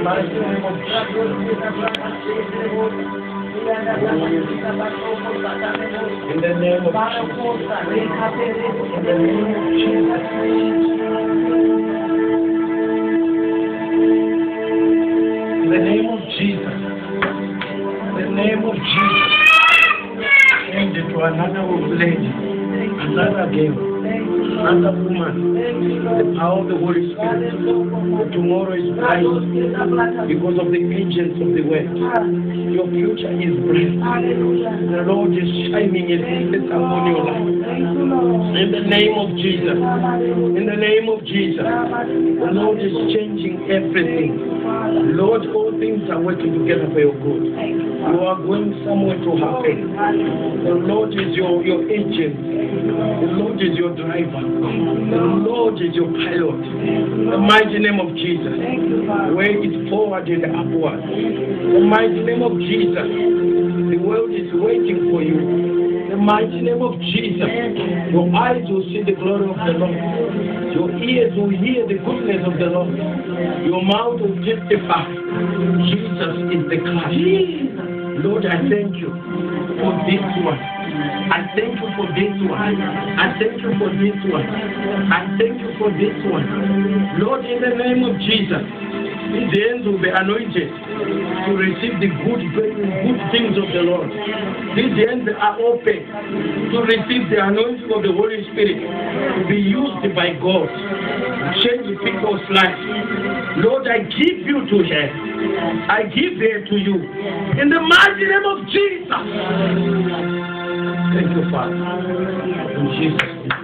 mighty name of in the name of in the name of Jesus. In the name of Jesus. Change it to another lady, another girl, another woman. The power of the Holy Spirit. Tomorrow is bright because of the agents of the word. Your future is bright. The Lord is shining His face upon your life. In the name of Jesus. In the name of Jesus. The Lord is changing everything. Lord, all things are working together for your good. You are going somewhere to happen. The Lord is your agent. The Lord is your driver. The Lord is your pilot. The mighty name of Jesus. Way it forward and upward. The mighty name of Jesus. The world is waiting for you. The mighty name of Jesus. Your eyes will see the glory of the Lord. Your ears will hear the goodness of the Lord. Your mouth will testify. Jesus is the Christ. Lord, I thank you for this one. I thank you for this one. I thank you for this one. I thank you for this one. Lord, in the name of Jesus, these hands will be anointed to receive the good things of the Lord. These hands are open to receive the anointing of the Holy Spirit, to be used by God to change people's lives. Lord, I give you to her. I give her to you. In the mighty name of Jesus. Thank you, Father. In Jesus' name.